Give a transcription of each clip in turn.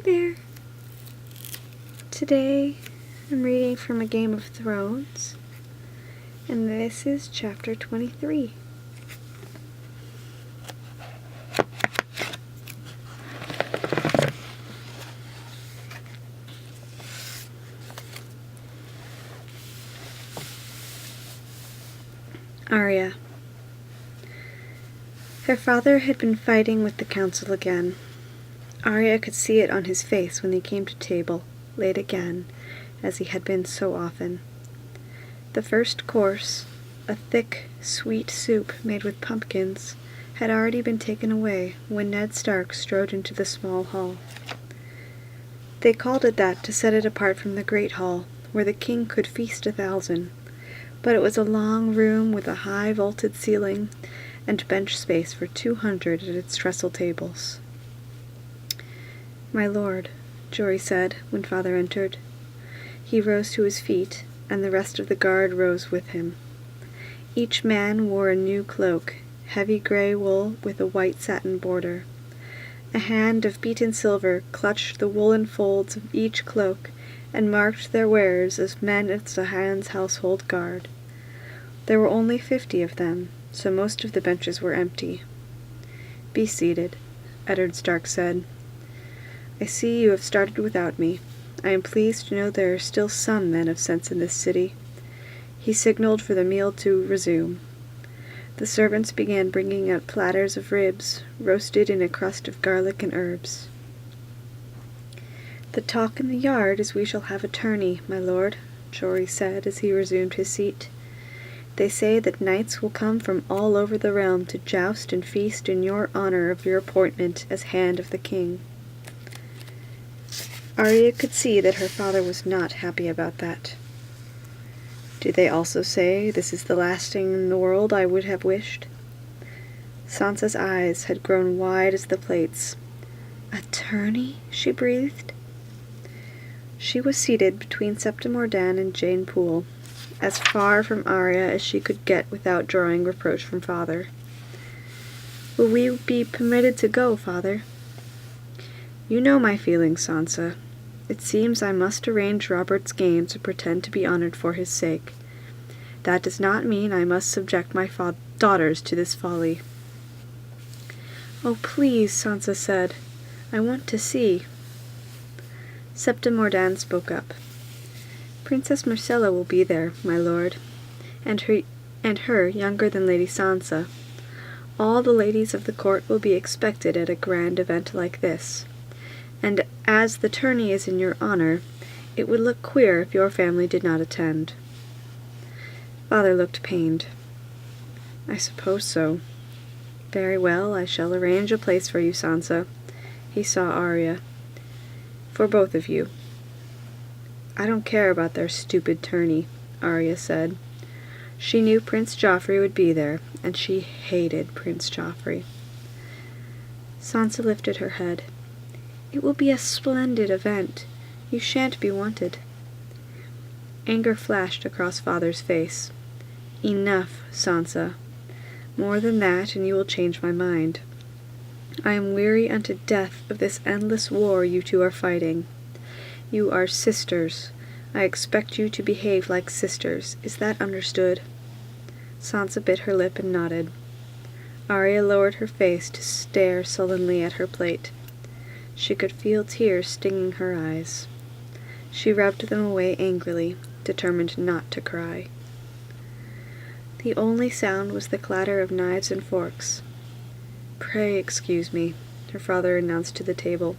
there! Today I'm reading from A Game of Thrones, and this is chapter 23. Arya. Her father had been fighting with the council again. Arya could see it on his face when he came to table, late again, as he had been so often. The first course, a thick, sweet soup made with pumpkins, had already been taken away when Ned Stark strode into the small hall. They called it that to set it apart from the great hall, where the king could feast 1,000, but it was a long room with a high vaulted ceiling and bench space for 200 at its trestle tables. "My lord," Jory said when father entered. He rose to his feet, and the rest of the guard rose with him. Each man wore a new cloak, heavy grey wool with a white satin border. A hand of beaten silver clutched the woolen folds of each cloak and marked their wearers as men of Sahan's household guard. There were only 50 of them, so most of the benches were empty. "Be seated," Eddard Stark said. "I see you have started without me. I am pleased to know there are still some men of sense in this city." He signaled for the meal to resume. The servants began bringing out platters of ribs, roasted in a crust of garlic and herbs. "The talk in the yard is we shall have a tourney, my lord," Jory said as he resumed his seat. "They say that knights will come from all over the realm to joust and feast in your honor of your appointment as hand of the king." Arya could see that her father was not happy about that. "Do they also say this is the last thing in the world I would have wished?" Sansa's eyes had grown wide as the plates. "A tourney?" she breathed. She was seated between Septa Mordan and Jane Poole, as far from Arya as she could get without drawing reproach from father. "Will we be permitted to go, father?" "You know my feelings, Sansa. It seems I must arrange Robert's games and pretend to be honored for his sake. That does not mean I must subject my daughters to this folly." "Oh, please," Sansa said. "I want to see." Septa Mordan spoke up. "Princess Myrcella will be there, my lord, and her younger than Lady Sansa. All the ladies of the court will be expected at a grand event like this. And as the tourney is in your honor, it would look queer if your family did not attend." Father looked pained. "I suppose so. Very well, I shall arrange a place for you, Sansa." He saw Arya. "For both of you." "I don't care about their stupid tourney," Arya said. She knew Prince Joffrey would be there, and she hated Prince Joffrey. Sansa lifted her head. "It will be a splendid event. You shan't be wanted." Anger flashed across father's face. "Enough, Sansa. More than that, and you will change my mind. I am weary unto death of this endless war you two are fighting. You are sisters. I expect you to behave like sisters. Is that understood?" Sansa bit her lip and nodded. Arya lowered her face to stare sullenly at her plate. She could feel tears stinging her eyes. She rubbed them away angrily, determined not to cry. The only sound was the clatter of knives and forks. "Pray excuse me," her father announced to the table.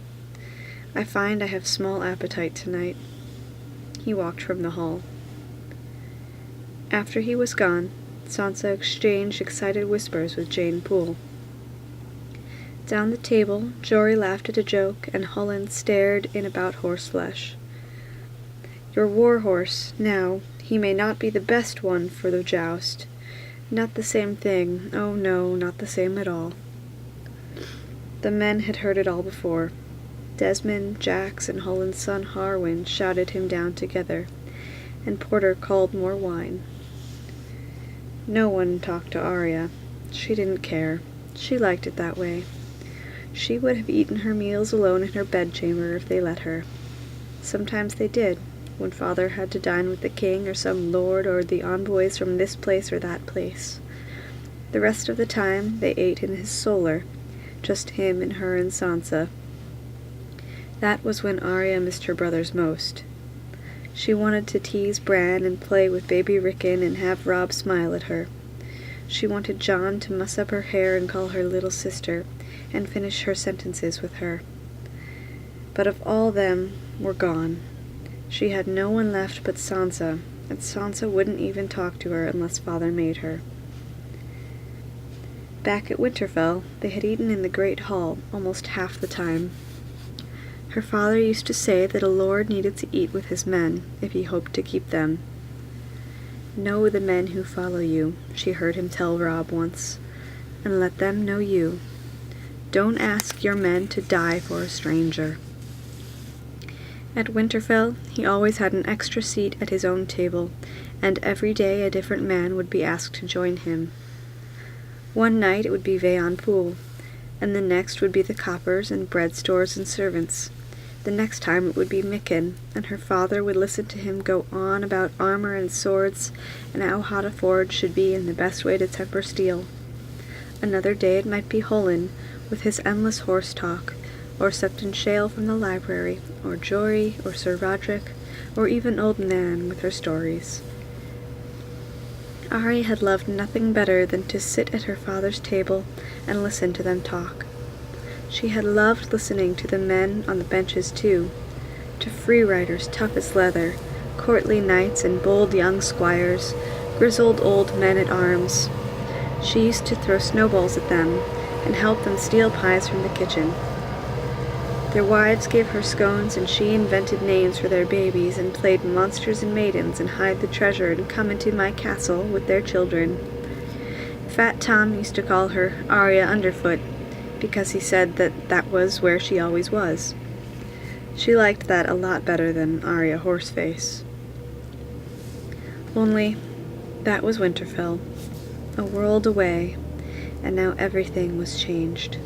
"I find I have small appetite tonight." He walked from the hall. After he was gone, Sansa exchanged excited whispers with Jane Poole. Down the table, Jory laughed at a joke, and Holland stared in about horseflesh. "Your war horse, now, he may not be the best one for the joust. Not the same thing. Oh no, not the same at all." The men had heard it all before. Desmond, Jax, and Holland's son Harwin shouted him down together, and Porter called more wine. No one talked to Arya. She didn't care. She liked it that way. She would have eaten her meals alone in her bedchamber if they let her. Sometimes they did, when father had to dine with the king or some lord or the envoys from this place or that place. The rest of the time they ate in his solar, just him and her and Sansa. That was when Arya missed her brothers most. She wanted to tease Bran and play with baby Rickon and have Robb smile at her. She wanted Jon to muss up her hair and call her little sister, and finish her sentences with her. But if all them were gone, she had no one left but Sansa, and Sansa wouldn't even talk to her unless father made her. Back at Winterfell, they had eaten in the great hall almost half the time. Her father used to say that a lord needed to eat with his men if he hoped to keep them. "Know the men who follow you," she heard him tell Robb once, "and let them know you. Don't ask your men to die for a stranger." At Winterfell, he always had an extra seat at his own table, and every day a different man would be asked to join him. One night it would be Veon Poole, and the next would be the coppers and bread stores and servants. The next time it would be Mikken, and her father would listen to him go on about armor and swords, and how hot a forge should be and the best way to temper steel. Another day it might be Hollin, with his endless horse talk, or Septon Shale from the library, or Jory, or Sir Roderick, or even old Nan with her stories. Arya had loved nothing better than to sit at her father's table and listen to them talk. She had loved listening to the men on the benches too, to free riders tough as leather, courtly knights and bold young squires, grizzled old men-at-arms. She used to throw snowballs at them and help them steal pies from the kitchen. Their wives gave her scones, and she invented names for their babies and played monsters and maidens and hide the treasure and come into my castle with their children. Fat Tom used to call her Arya Underfoot, because he said that was where she always was. She liked that a lot better than Arya Horseface. Only, that was Winterfell, a world away, and now everything was changed.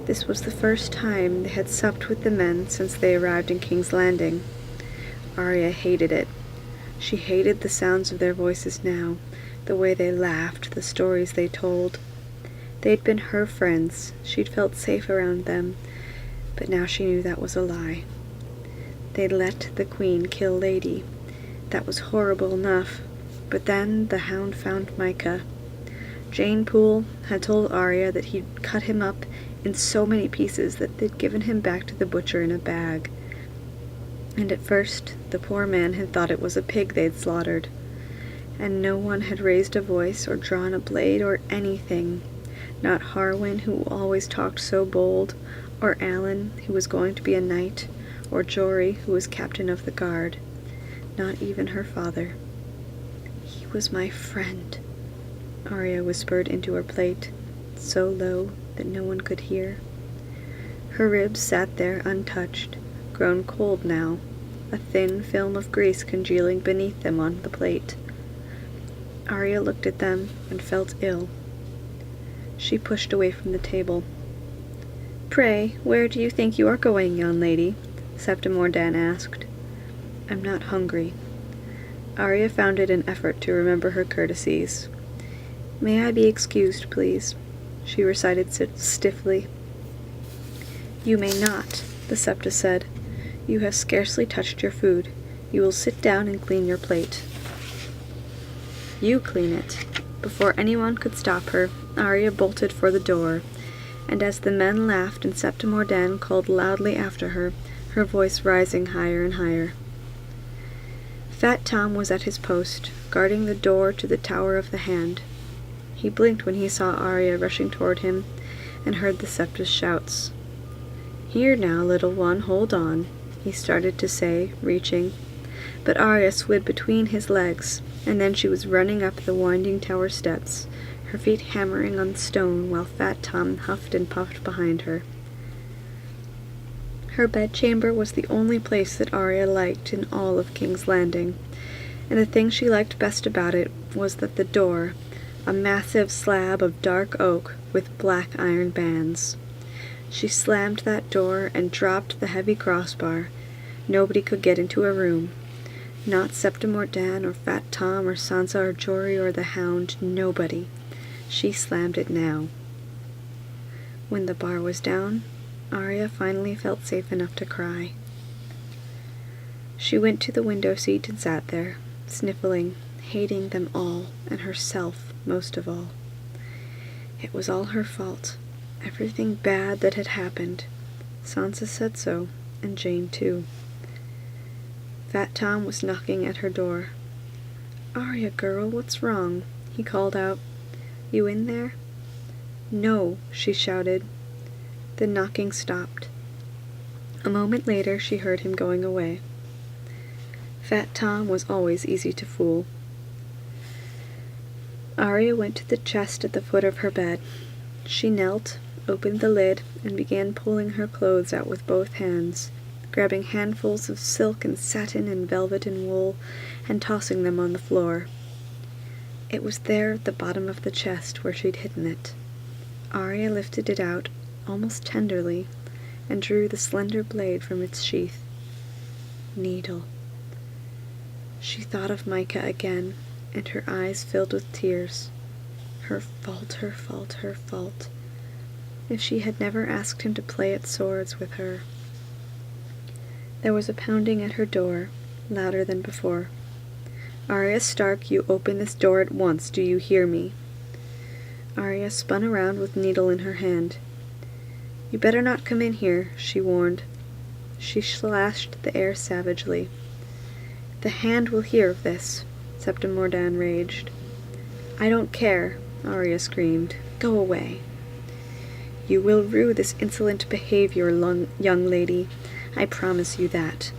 This was the first time they had supped with the men since they arrived in King's Landing. Arya hated it. She hated the sounds of their voices now, the way they laughed, the stories they told. They'd been her friends. She'd felt safe around them, but now she knew that was a lie. They'd let the Queen kill Lady. That was horrible enough, but then the Hound found Micah. Jane Poole had told Arya that he'd cut him up in so many pieces that they'd given him back to the butcher in a bag. And at first the poor man had thought it was a pig they'd slaughtered, and no one had raised a voice or drawn a blade or anything. Not Harwin, who always talked so bold, or Alan, who was going to be a knight, or Jory, who was captain of the guard. Not even her father. "He was my friend," Arya whispered into her plate, so low that no one could hear. Her ribs sat there untouched, grown cold now, a thin film of grease congealing beneath them on the plate. Arya looked at them and felt ill. She pushed away from the table. "Pray, where do you think you are going, young lady?" Septa Mordan asked. "I'm not hungry." Arya found it an effort to remember her courtesies. "May I be excused, please?" she recited stiffly. "You may not," the Septa said. "You have scarcely touched your food. You will sit down and clean your plate." "You clean it." Before anyone could stop her, Arya bolted for the door, and as the men laughed and Septa Mordan called loudly after her, her voice rising higher and higher. Fat Tom was at his post, guarding the door to the Tower of the Hand. He blinked when he saw Arya rushing toward him, and heard the Septa's shouts. "Here now, little one, hold on," he started to say, reaching, but Arya slid between his legs, and then she was running up the winding tower steps, her feet hammering on stone while Fat Tom huffed and puffed behind her. Her bedchamber was the only place that Arya liked in all of King's Landing, and the thing she liked best about it was that the door, a massive slab of dark oak with black iron bands, She slammed that door and dropped the heavy crossbar. Nobody could get into her room. Not Septim or Dan or Fat Tom or Sansa or Jory or the Hound. Nobody. She slammed it now. When the bar was down, Arya finally felt safe enough to cry. She went to the window seat and sat there, sniffling, hating them all, and herself most of all. It was all her fault. Everything bad that had happened. Sansa said so, and Jane too. Fat Tom was knocking at her door. "Arya, girl, what's wrong?" he called out. "You in there?" "No," she shouted. The knocking stopped. A moment later she heard him going away. Fat Tom was always easy to fool. Arya went to the chest at the foot of her bed. She knelt, opened the lid, and began pulling her clothes out with both hands, grabbing handfuls of silk and satin and velvet and wool, and tossing them on the floor. It was there at the bottom of the chest where she'd hidden it. Arya lifted it out, almost tenderly, and drew the slender blade from its sheath. Needle. She thought of Micah again, and her eyes filled with tears. Her fault, her fault, her fault. If she had never asked him to play at swords with her. There was a pounding at her door, louder than before. "Arya Stark, you open this door at once, do you hear me?" Arya spun around with Needle in her hand. "You better not come in here," she warned. She slashed the air savagely. "The Hand will hear of this," Septim Mordan raged. "I don't care," Arya screamed. "Go away." "You will rue this insolent behavior, young lady. I promise you that."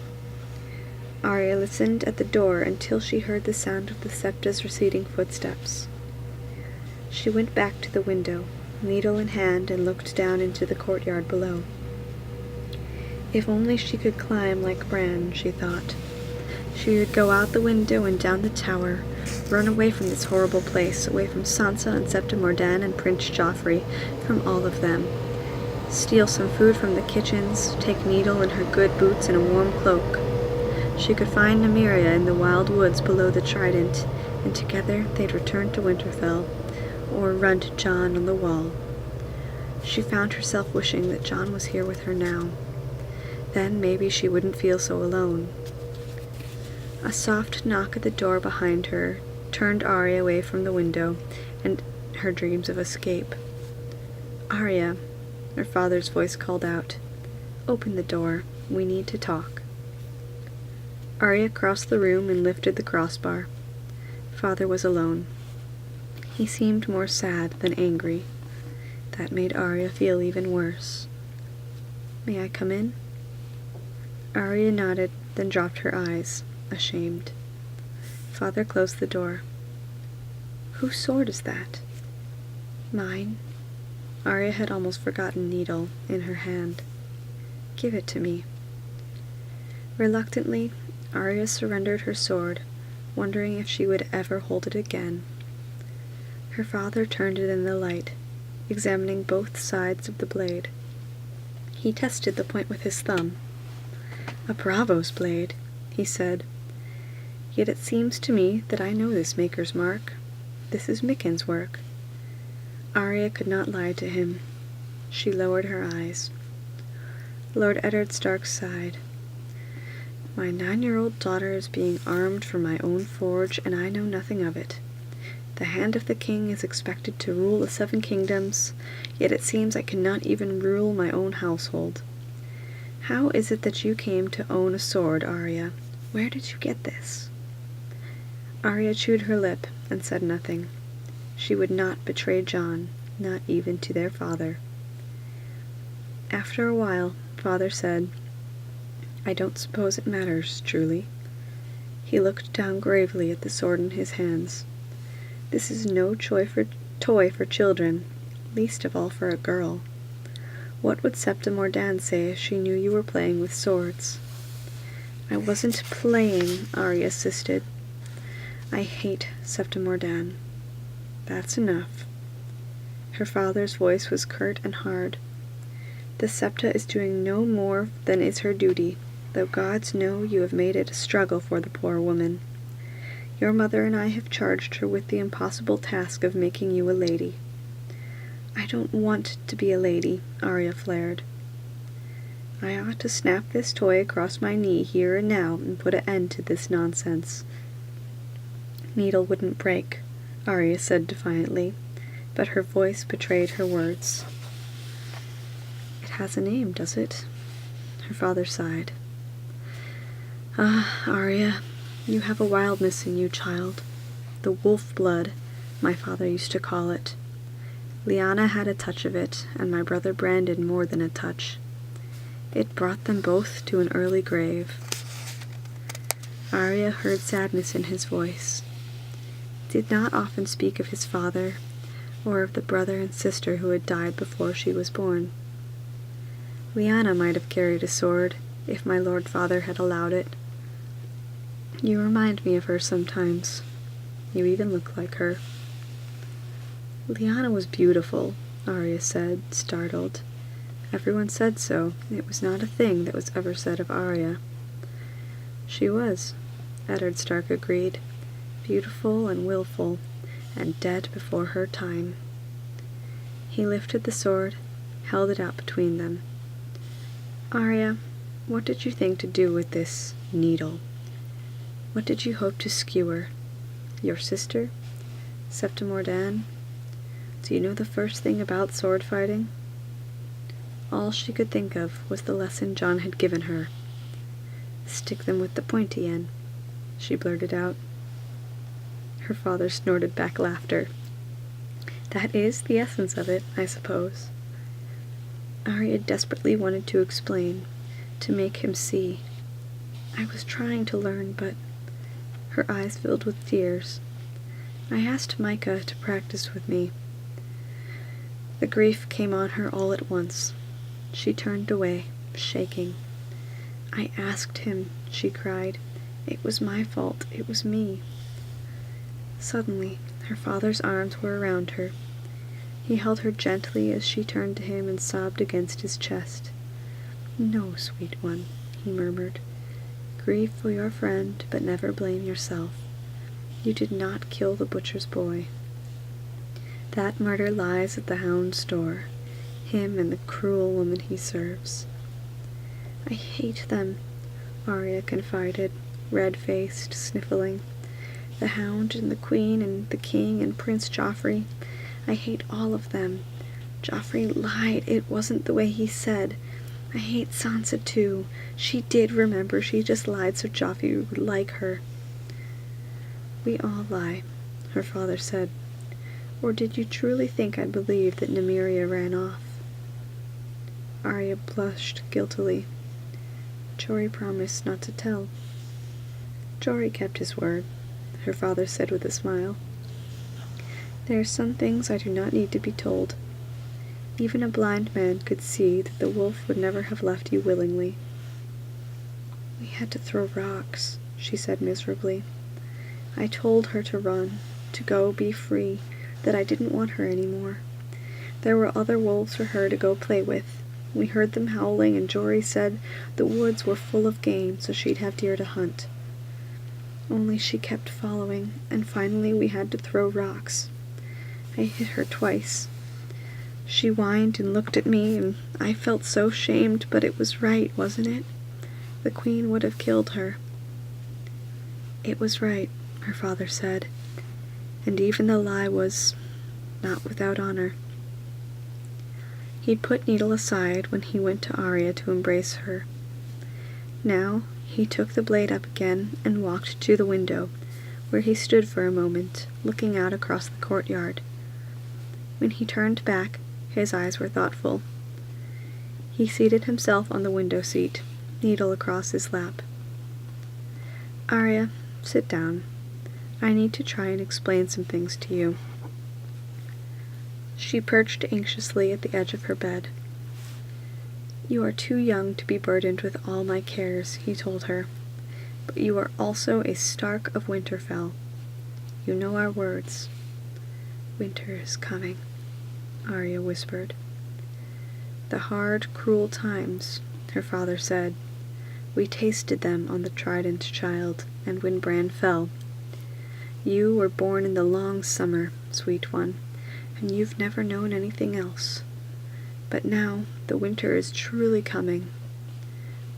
Arya listened at the door until she heard the sound of the Septa's receding footsteps. She went back to the window, needle in hand, and looked down into the courtyard below. If only she could climb like Bran, she thought. She would go out the window and down the tower, run away from this horrible place, away from Sansa and Septim Mordan and Prince Joffrey, from all of them. Steal some food from the kitchens, take Needle in her good boots and a warm cloak. She could find Nymeria in the wild woods below the Trident, and together they'd return to Winterfell, or run to Jon on the wall. She found herself wishing that Jon was here with her now. Then maybe she wouldn't feel so alone. A soft knock at the door behind her turned Arya away from the window and her dreams of escape. "Arya," her father's voice called out. "Open the door. We need to talk." Arya crossed the room and lifted the crossbar. Father was alone. He seemed more sad than angry. That made Arya feel even worse. "May I come in?" Arya nodded, then dropped her eyes, ashamed. Father closed the door. "Whose sword is that?" "Mine." Arya had almost forgotten Needle in her hand. "Give it to me." Reluctantly, Arya surrendered her sword, wondering if she would ever hold it again. Her father turned it in the light, examining both sides of the blade. He tested the point with his thumb. "A Braavos blade," he said. "Yet it seems to me that I know this maker's mark. This is Mikken's work." Arya could not lie to him. She lowered her eyes. Lord Eddard Stark sighed. "My 9-year-old daughter is being armed for my own forge, and I know nothing of it. The hand of the king is expected to rule the 7 kingdoms, yet it seems I cannot even rule my own household. How is it that you came to own a sword, Arya? Where did you get this?" Arya chewed her lip and said nothing. She would not betray Jon, not even to their father. After a while, Father said, "I don't suppose it matters, truly." He looked down gravely at the sword in his hands. "This is no toy for children, least of all for a girl. What would Septim Mordan say if she knew you were playing with swords?" "I wasn't playing," Arya insisted. "I hate Septim Mordan." "That's enough." Her father's voice was curt and hard. The septa is doing no more than is her duty, though gods know you have made it a struggle for the poor woman. Your mother and I have charged her with the impossible task of making you a lady." "I don't want to be a lady," Arya flared. "I ought to snap this toy across my knee here and now and put an end to this nonsense." "Needle wouldn't break," Arya said defiantly, but her voice betrayed her words. "It has a name, does it?" Her father sighed. "Ah, Arya, you have a wildness in you, child. The wolf blood, my father used to call it. Lyanna had a touch of it, and my brother Brandon more than a touch. It brought them both to an early grave." Arya heard sadness in his voice. He did not often speak of his father, or of the brother and sister who had died before she was born. "Lyanna might have carried a sword, if my lord father had allowed it. You remind me of her sometimes. You even look like her." "Lyanna was beautiful," Arya said, startled. Everyone said so. It was not a thing that was ever said of Arya. "She was," Eddard Stark agreed. "Beautiful and willful, and dead before her time." He lifted the sword, held it out between them. "Arya, what did you think to do with this needle? What did you hope to skewer? Your sister? Septa Mordan? Do you know the first thing about sword fighting?" All she could think of was the lesson Jon had given her. "Stick them with the pointy end," she blurted out. Her father snorted back laughter. "That is the essence of it, I suppose." Arya desperately wanted to explain, to make him see. "I was trying to learn, but—" Her eyes filled with tears. "I asked Micah to practice with me." The grief came on her all at once. She turned away, shaking. "I asked him," she cried. "It was my fault. It was me." Suddenly, her father's arms were around her. He held her gently as she turned to him and sobbed against his chest. "No, sweet one," he murmured. "Grieve for your friend, but never blame yourself. You did not kill the butcher's boy. That murder lies at the hound's door, him and the cruel woman he serves." "I hate them," Arya confided, red-faced, sniffling. "The hound and the queen and the king and Prince Joffrey. I hate all of them. Joffrey lied. It wasn't the way he said. I hate Sansa too. She did remember. She just lied so Joffrey would like her." "We all lie," her father said. "Or did you truly think I believed that Nymeria ran off?" Arya blushed guiltily. Jory promised not to tell. "Jory kept his word," her father said with a smile. "There are some things I do not need to be told. Even a blind man could see that the wolf would never have left you willingly." "We had to throw rocks," she said miserably. "I told her to run, to go be free, that I didn't want her anymore. There were other wolves for her to go play with. We heard them howling, and Jory said the woods were full of game, so she'd have deer to hunt. Only she kept following, and finally we had to throw rocks. I hit her twice. She whined and looked at me, and I felt so shamed, but it was right, wasn't it? The queen would have killed her." "It was right," her father said, "and even the lie was not without honor." He'd put Needle aside when he went to Arya to embrace her. Now he took the blade up again and walked to the window, where he stood for a moment, looking out across the courtyard. When he turned back, his eyes were thoughtful. He seated himself on the window seat, Needle across his lap. "Arya, sit down. I need to try and explain some things to you." She perched anxiously at the edge of her bed. "You are too young to be burdened with all my cares," he told her. "But you are also a Stark of Winterfell. You know our words." "Winter is coming," Arya whispered. "The hard, cruel times," her father said. "We tasted them on the trident, child, and when Bran fell. You were born in the long summer, sweet one, and you've never known anything else. But now the winter is truly coming.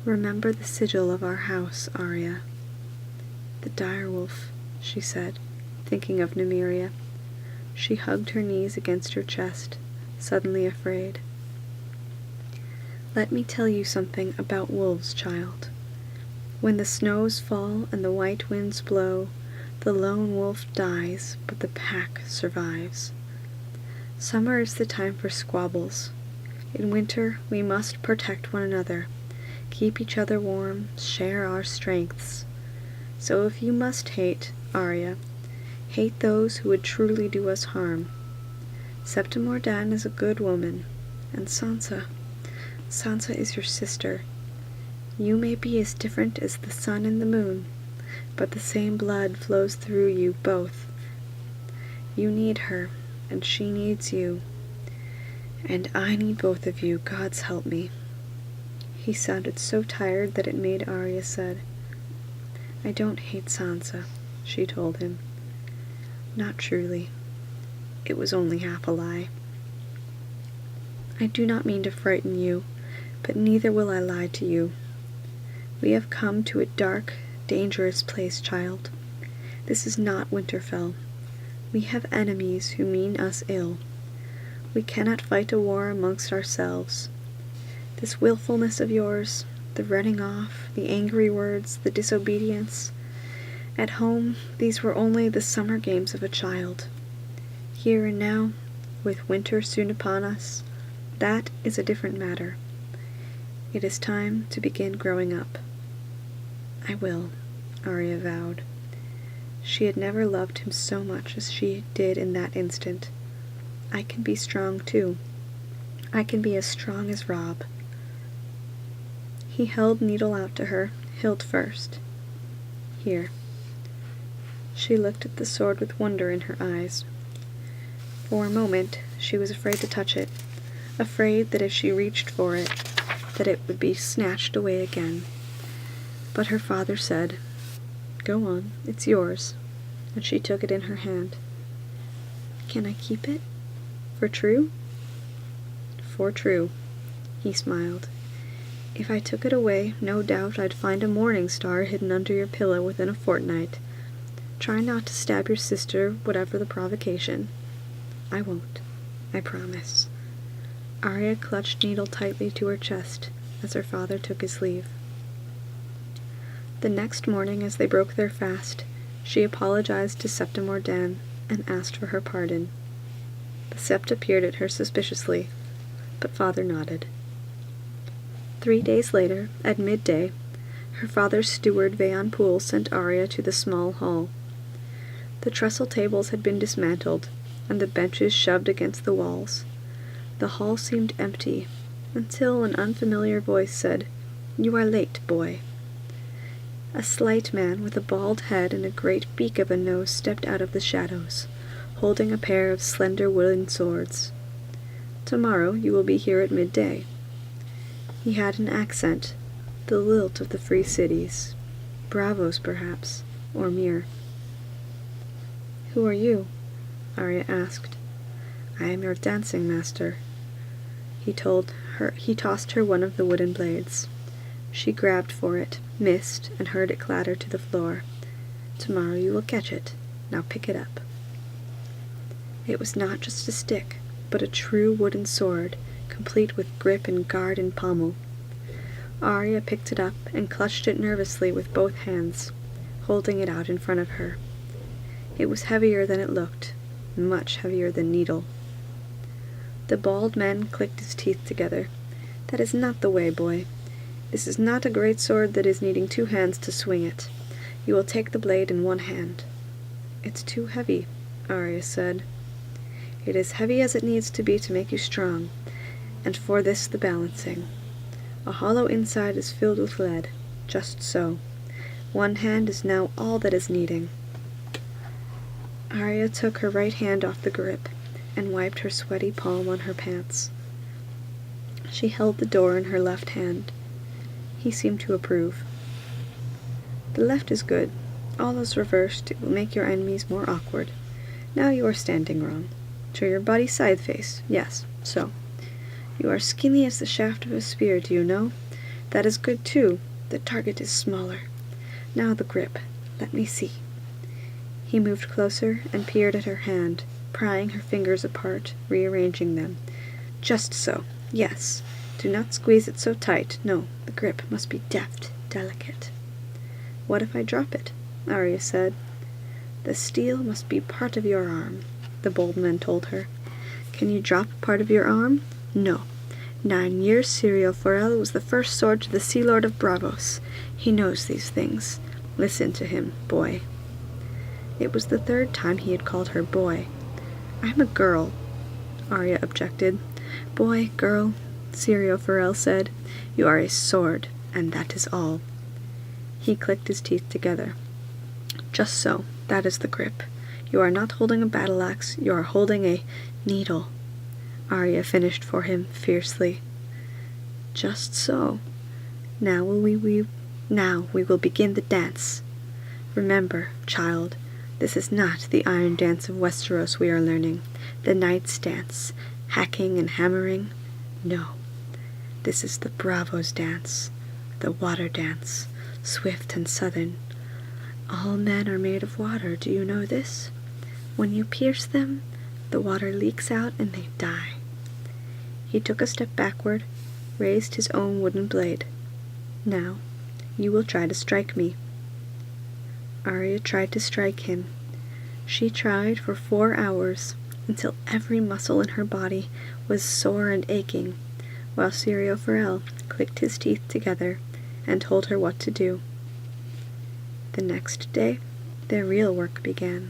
Remember the sigil of our house, Arya." "The direwolf," she said, thinking of Nymeria. She hugged her knees against her chest, suddenly afraid. "Let me tell you something about wolves, child. When the snows fall and the white winds blow, the lone wolf dies, but the pack survives. Summer is the time for squabbles. In winter we must protect one another, keep each other warm, share our strengths. So if you must hate, Arya, hate those who would truly do us harm. Septa Dan is a good woman, and Sansa is your sister. You may be as different as the sun and the moon, but the same blood flows through you both. You need her, and she needs you. And I need both of you, God's help me." He sounded so tired that it made Arya sad. "I don't hate Sansa," she told him. "Not truly. It was only half a lie. I do not mean to frighten you, but neither will I lie to you. We have come to a dark, dangerous place, child. This is not Winterfell. We have enemies who mean us ill. We cannot fight a war amongst ourselves. This willfulness of yours, the running off, the angry words, the disobedience. At home, these were only the summer games of a child. Here and now, with winter soon upon us, that is a different matter. It is time to begin growing up." "I will," Arya vowed. She had never loved him so much as she did in that instant. "I can be strong too. I can be as strong as Robb." He held Needle out to her, hilt first. "Here." She looked at the sword with wonder in her eyes. For a moment she was afraid to touch it, afraid that if she reached for it, that it would be snatched away again. But her father said, "Go on, it's yours," and she took it in her hand. "Can I keep it? For true?" "For true," he smiled. "If I took it away, no doubt I'd find a morning star hidden under your pillow within a fortnight. Try not to stab your sister, whatever the provocation." "I won't. I promise." Arya clutched Needle tightly to her chest as her father took his leave. The next morning, as they broke their fast, she apologized to Septa Dan and asked for her pardon. The Septa peered at her suspiciously, but father nodded. 3 days later, at midday, her father's steward Veon Poole sent Arya to the small hall. The trestle tables had been dismantled, and the benches shoved against the walls. The hall seemed empty, until an unfamiliar voice said, "You are late, boy." A slight man with a bald head and a great beak of a nose stepped out of the shadows, holding a pair of slender wooden swords. "Tomorrow you will be here at midday." He had an accent, the lilt of the free cities. Bravos, perhaps, or Myr. "Who are you?" Arya asked. "I am your dancing master." He tossed her one of the wooden blades. She grabbed for it, missed, and heard it clatter to the floor. "Tomorrow you will catch it. Now pick it up." It was not just a stick, but a true wooden sword, complete with grip and guard and pommel. Arya picked it up and clutched it nervously with both hands, holding it out in front of her. It was heavier than it looked, much heavier than Needle. The bald man clicked his teeth together. "That is not the way, boy. This is not a great sword that is needing 2 hands to swing it. You will take the blade in 1 hand. "It's too heavy," Arya said. "It is heavy as it needs to be to make you strong, and for this the balancing. A hollow inside is filled with lead, just so. 1 hand is now all that is needing." Arya took her right hand off the grip and wiped her sweaty palm on her pants. She held the door in her left hand. He seemed to approve. The left is good. All is reversed. It will make your enemies more awkward. Now you are standing wrong. Turn your body side face. Yes, so. You are skinny as the shaft of a spear, do you know? That is good too. The target is smaller. Now the grip. Let me see. He moved closer and peered at her hand, prying her fingers apart, rearranging them. Just so. Yes. Do not squeeze it so tight. No, the grip must be deft, delicate. What if I drop it? Arya said. The steel must be part of your arm, the bold man told her. Can you drop part of your arm? No. 9 years Sirio Forel was the first sword to the Sea Lord of Bravos. He knows these things. Listen to him, boy. It was the 3rd time he had called her boy. I'm a girl, Arya objected. Boy, girl, Sirio Forel said. You are a sword, and that is all. He clicked his teeth together. Just so. That is the grip. You are not holding a battle axe. You are holding a needle. Arya finished for him fiercely. Just so. Now we will begin the dance. Remember, child, this is not the iron dance of Westeros we are learning, the knight's dance, hacking and hammering. No. This is the Bravos dance, the water dance, swift and southern. All men are made of water, do you know this? When you pierce them, the water leaks out and they die. He took a step backward, raised his own wooden blade. Now, you will try to strike me. Arya tried to strike him. She tried for 4 hours, until every muscle in her body was sore and aching, while Sirio Forel clicked his teeth together and told her what to do. The next day, their real work began.